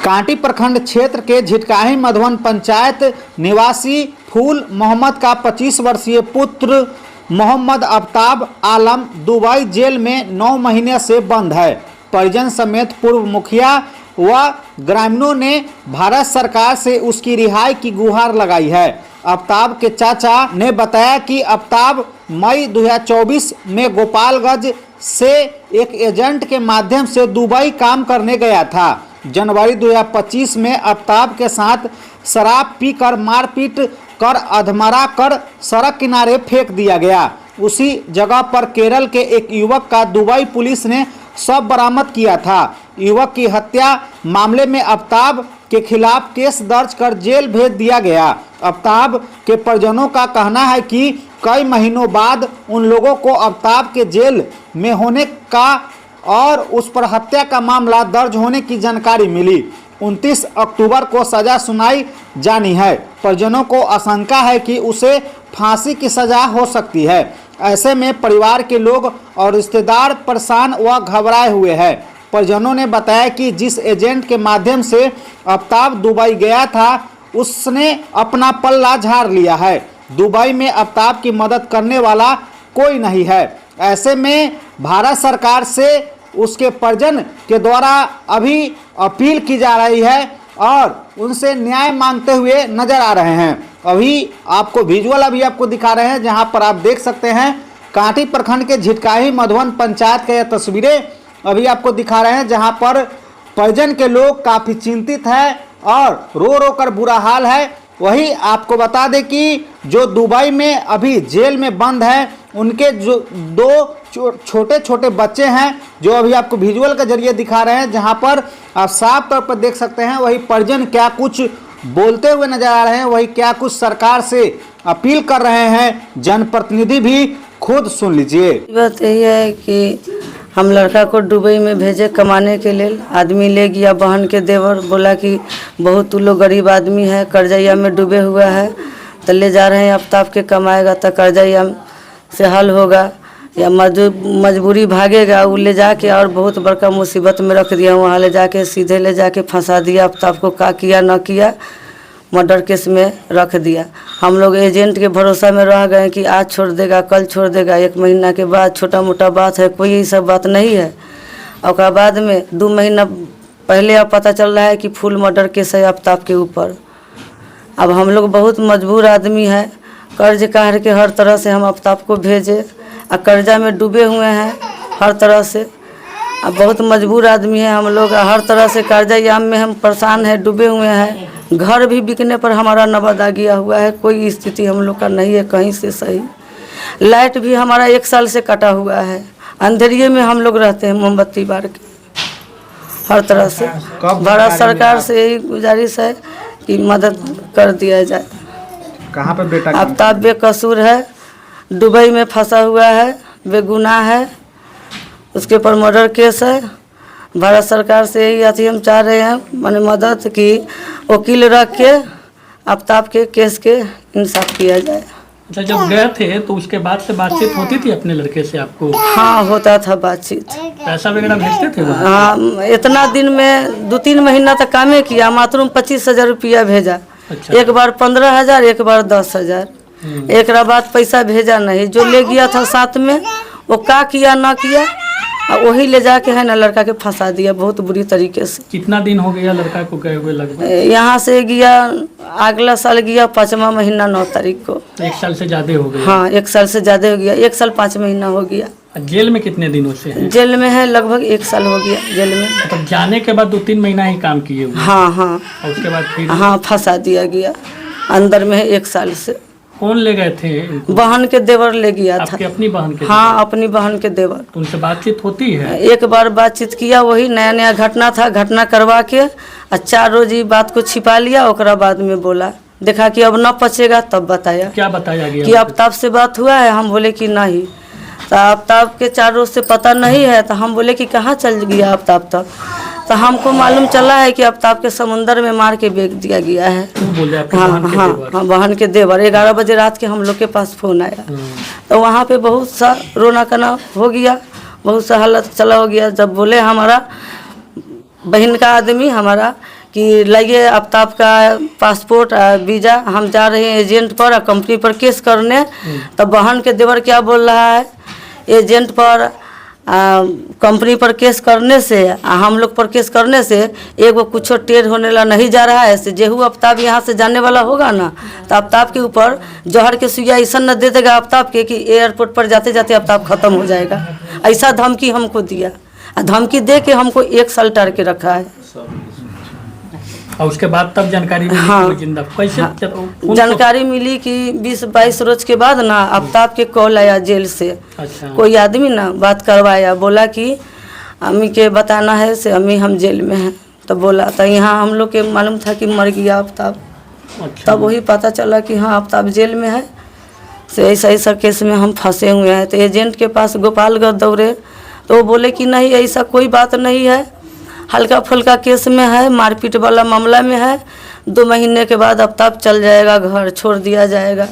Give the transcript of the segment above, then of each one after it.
कांटी प्रखंड क्षेत्र के झिटकाही मधुवन पंचायत निवासी फूल मोहम्मद का 25 वर्षीय पुत्र मोहम्मद आफ्ताब आलम दुबई जेल में 9 महीने से बंद है। परिजन समेत पूर्व मुखिया व ग्रामीणों ने भारत सरकार से उसकी रिहाई की गुहार लगाई है। आफ्ताब के चाचा ने बताया कि आफ्ताब मई 2024 में गोपालगंज से एक एजेंट के माध्यम से दुबई काम करने गया था। जनवरी 2025 में आफ्ताब के साथ शराब पीकर मारपीट कर अधमरा कर सड़क किनारे फेंक दिया गया। उसी जगह पर केरल के एक युवक का दुबई पुलिस ने शव बरामद किया था। युवक की हत्या मामले में आफ्ताब के खिलाफ केस दर्ज कर जेल भेज दिया गया। आफ्ताब के परिजनों का कहना है कि कई महीनों बाद उन लोगों को आफ्ताब के जेल में होने का और उस पर हत्या का मामला दर्ज होने की जानकारी मिली। 29 अक्टूबर को सजा सुनाई जानी है। परिजनों को आशंका है कि उसे फांसी की सजा हो सकती है। ऐसे में परिवार के लोग और रिश्तेदार परेशान व घबराए हुए हैं। परिजनों ने बताया कि जिस एजेंट के माध्यम से आफ्ताब दुबई गया था उसने अपना पल्ला झाड़ लिया है। दुबई में आफ्ताब की मदद करने वाला कोई नहीं है। ऐसे में भारत सरकार से उसके परिजन के द्वारा अभी अपील की जा रही है और उनसे न्याय मांगते हुए नजर आ रहे हैं। अभी आपको विजुअल आपको दिखा रहे हैं, जहां पर आप देख सकते हैं कांटी प्रखंड के झिटकाही मधुवन पंचायत के यह तस्वीरें अभी आपको दिखा रहे हैं, जहां पर परिजन के लोग काफ़ी चिंतित हैं और रो रो कर बुरा हाल है। वही आपको बता दें कि जो दुबई में अभी जेल में बंद है उनके जो 2 छोटे छोटे बच्चे हैं जो अभी आपको विजुअल के जरिए दिखा रहे हैं, जहां पर आप साफ तौर पर देख सकते हैं। वही परिजन क्या कुछ बोलते हुए नजर आ रहे हैं, वही क्या कुछ सरकार से अपील कर रहे हैं। जनप्रतिनिधि भी खुद सुन लीजिए। बात यही है कि हम लड़का को दुबई में भेजे कमाने के लिए। आदमी ले गया, बहन के देवर बोला कि बहुत तू लोग गरीब आदमी है, कर्जैया में डूबे हुआ है, तो ले जा रहे हैं आफ्ताब के कमाएगा तो कर्जैया से हल होगा या मजबूरी भागेगा। वो ले जाके और बहुत बड़का मुसीबत में रख दिया। वहाँ ले जाके सीधे ले जाके फंसा दिया। आफ्ताब को क्या किया न किया मर्डर केस में रख दिया। हम लोग एजेंट के भरोसा में रह गए कि आज छोड़ देगा कल छोड़ देगा, 1 महीना के बाद छोटा मोटा बात है, कोई ये सब बात नहीं है। और बाद में 2 महीना पहले अब पता चल रहा है कि फुल मर्डर केस है आफ्ताब के ऊपर। अब हम लोग बहुत मजबूर आदमी है, कर्ज काढ़ के हर तरह से हम आफ्ताब को भेजे और कर्जा में डूबे हुए हैं हर तरह से। अब बहुत मजबूर आदमी है हम लोग, हर तरह से कर्जा याम में हम परेशान हैं, डूबे हुए हैं। घर भी बिकने पर हमारा नबद आ गया हुआ है, कोई स्थिति हम लोग का नहीं है कहीं से सही। लाइट भी हमारा 1 साल से कटा हुआ है, अंधेरिए में हम लोग रहते हैं मोमबत्ती बार के। हर तरह से भारत सरकार से यही गुजारिश है कि मदद कर दिया जाए। कहाँ पर बेटा आफ्ताब बेकसूर है, दुबई में फंसा हुआ है, बेगुनाह है, उसके ऊपर मर्डर केस है। भारत सरकार से यही अथी हम चाह रहे हैं माने मदद की वकील रख के आफ्ताब के केस के इंसाफ किया जाए। अच्छा, जब गए थे तो उसके बाद से बातचीत होती थी अपने लड़के से आपको? हाँ होता था बातचीत। पैसा वगैरह भेजते थे वहाँ? हाँ, इतना दिन में 2-3 महीना तक काम किया, मात्र 25,000 रुपया भेजा। अच्छा। एक बार 15,000, एक बार 10,000। एक बाद पैसा भेजा नहीं। जो ले गया था साथ में वो क्या किया ना किया, और वही ले जाके है ना लड़का के फंसा दिया बहुत बुरी तरीके से। कितना दिन हो गया लड़का को गए हुए लगभग? यहाँ से गया अगला साल गया 5वां महीना 9 तारीख को। 1 साल से ज्यादा हो गया? हाँ 1 साल से ज़्यादा हो गया, 1 साल 5 महीना हो गया। जेल में कितने दिनों से है? जेल में है लगभग 1 साल हो गया जेल में। मतलब जाने के बाद 2-3 महीना ही काम किए हुए? हाँ हाँ। और उसके बाद फिर? हाँ फंसा दिया गया, अंदर में है 1 साल से। कौन ले गए थे? बहन के देवर ले गया था। आपकी अपनी बहन के? हाँ अपनी बहन के देवर। तो उनसे बातचीत होती है? एक बार बातचीत किया, वही नया नया घटना था, घटना करवा के 4 रोज ये बात को छिपा लिया। ओकरा बाद में बोला देखा कि अब न पचेगा तब बताया। क्या बताया गया? कि आफ्ताब से बात हुआ है। हम बोले कि नहीं। तो आफ्ताब के 4 रोज से पता नहीं है। तो हम बोले कि कहाँ चल गया आफ्ताब तक। तो हमको मालूम चला है कि आफ्ताब के समुंदर में मार के बेच दिया गया है। बोले आपके हाँ बहन के हाँ देवर? हाँ बहन के देवर। 11 बजे रात के हम लोग के पास फ़ोन आया। तो वहाँ पे बहुत सा रोना कना हो गया, बहुत सा हालत चला हो गया। जब बोले हमारा बहन का आदमी हमारा कि लाइए आफ्ताब का पासपोर्ट वीज़ा, हम जा रहे हैं एजेंट पर कंपनी पर केस करने। तब बहन के देवर क्या बोल रहा है, एजेंट पर कंपनी पर केस करने से हम लोग पर केस करने से एक वो कुछ टेढ़ होने ला नहीं जा रहा है। से जेहू आफ्ताब यहाँ से जाने वाला होगा ना, तो आफ्ताब के ऊपर जहर के सुइया ऐसा न दे देगा आफ्ताब के कि एयरपोर्ट पर जाते जाते आफ्ताब ख़त्म हो जाएगा। ऐसा धमकी हमको दिया, धमकी दे के हमको 1 साल टार के रखा है। और उसके बाद तब जानकारी मिली हाँ। कि वो जिंदा कैसे जानकारी मिली कि 20-22 रोज के बाद ना आफ्ताब के कॉल आया जेल से। अच्छा। कोई आदमी ना बात करवाया, बोला कि अम्मी के बताना है से अम्मी हम जेल में हैं। तो बोला तो यहाँ हम लोग के मालूम था कि मर गया आफ्ताब। अच्छा। तब वही पता चला कि हाँ आफ्ताब जेल में है। से ऐसा केस में हम फंसे हुए हैं। तो एजेंट के पास गोपालगंज दौड़े तो वो बोले कि नहीं ऐसा कोई बात नहीं है, हल्का फुल्का केस में है, मारपीट वाला मामला में है। 2 महीने के बाद आफ्ताब चल जाएगा, घर छोड़ दिया जाएगा।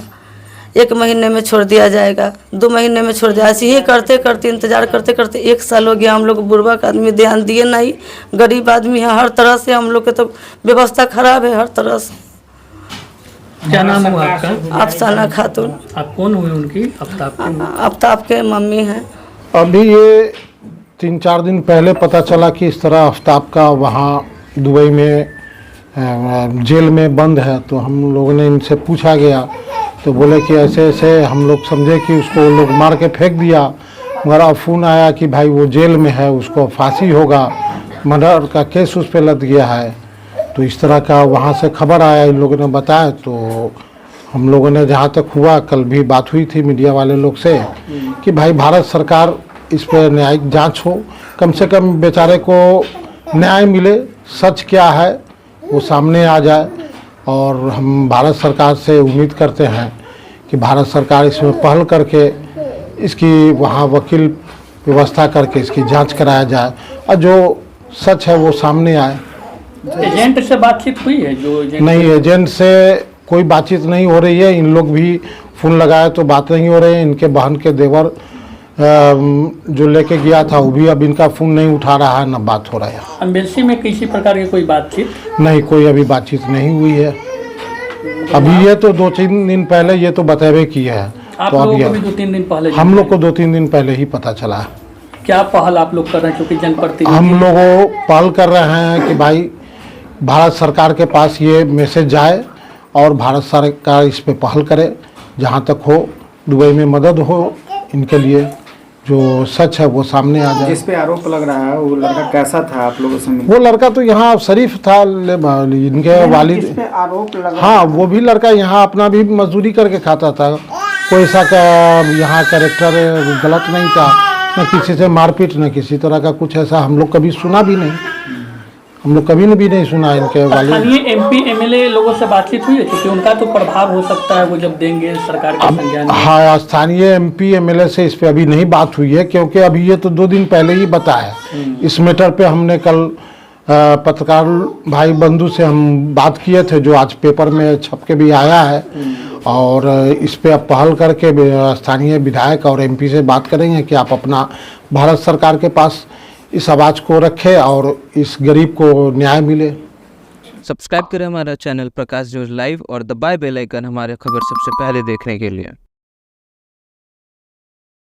1 महीने में छोड़ दिया जाएगा, 2 महीने में छोड़ दिया। ऐसे ही करते करते इंतज़ार करते करते 1 साल हो गया। हम लोग बुर्बक आदमी, ध्यान दिए नहीं, गरीब आदमी है, हर तरह से हम लोग के तो व्यवस्था खराब है हर तरह से। क्या नाम हुआ आपका? अफसाना खातून। आप कौन हुए उनकी? आफ्ताब के मम्मी हैं। अभी ये 3-4 दिन पहले पता चला कि इस तरह आफ्ताब का वहाँ दुबई में जेल में बंद है। तो हम लोगों ने इनसे पूछा गया तो बोले कि ऐसे ऐसे। हम लोग समझे कि उसको लोग मार के फेंक दिया, मगर अब फ़ोन आया कि भाई वो जेल में है, उसको फांसी होगा, मर्डर का केस उस पर लग गया है। तो इस तरह का वहाँ से खबर आया, इन लोगों ने बताया। तो हम लोगों ने जहाँ तक हुआ, कल भी बात हुई थी मीडिया वाले लोग से कि भाई भारत सरकार इस पर न्यायिक जांच हो, कम से कम बेचारे को न्याय मिले, सच क्या है वो सामने आ जाए। और हम भारत सरकार से उम्मीद करते हैं कि भारत सरकार इसमें पहल करके इसकी वहाँ वकील व्यवस्था करके इसकी जांच कराया जाए और जो सच है वो सामने आए। एजेंट से बातचीत हुई है? जो एजेंट नहीं, एजेंट से कोई बातचीत नहीं हो रही है। इन लोग भी फ़ोन लगाए तो बात नहीं हो रही है। इनके बहन के देवर जो लेके गया था वो भी अब इनका फ़ोन नहीं उठा रहा है, ना बात हो रहा है। एम्बेसी में किसी प्रकार की कोई बातचीत? नहीं, कोई अभी बातचीत नहीं हुई है। अभी ये तो 2-3 दिन पहले ये तो बतेबे किए हैं। आप तो लोगों अभी को भी 2-3 दिन पहले? हम लोग को 2-3 दिन पहले ही पता चला है। क्या पहल आप लोग कर रहे हैं, क्योंकि जनप्रतिनिधि? हम लोग पहल कर रहे हैं कि भाई भारत सरकार के पास ये मैसेज जाए और भारत सरकार इस पे पहल करे, जहाँ तक हो दुबई में मदद हो इनके लिए, जो सच है वो सामने आ जाए। जिस पे आरोप लग रहा है वो लड़का कैसा था आप लोगों से मिले? वो लड़का तो यहाँ शरीफ था, इनके वालिद। जिस पे आरोप लगा, हाँ, वो भी लड़का यहाँ अपना भी मजदूरी करके खाता था। कोई ऐसा का यहाँ कैरेक्टर गलत नहीं था, न किसी से मारपीट न किसी तरह का कुछ ऐसा हम लोग कभी सुना भी नहीं। हम लोग कभी भी नहीं सुना इनके वाले। स्थानीय MP MLA लोगों से बातचीत हुई है, क्योंकि उनका तो प्रभाव हो सकता है वो जब देंगे सरकार के संज्ञान में। हाँ, स्थानीय MP MLA से इस पे अभी नहीं बात हुई है, क्योंकि अभी ये तो 2 दिन पहले ही बताया। इस मैटर पे हमने कल पत्रकार भाई बंधु से हम बात किए थे, जो आज पेपर में छप के भी आया है। और इस पे अब पहल करके स्थानीय विधायक और MP से बात करेंगे कि आप अपना भारत सरकार के पास इस आवाज़ को रखें और इस गरीब को न्याय मिले। सब्सक्राइब करें हमारा चैनल प्रकाश न्यूज़ लाइव और दबाए बेल आइकन हमारे खबर सबसे पहले देखने के लिए।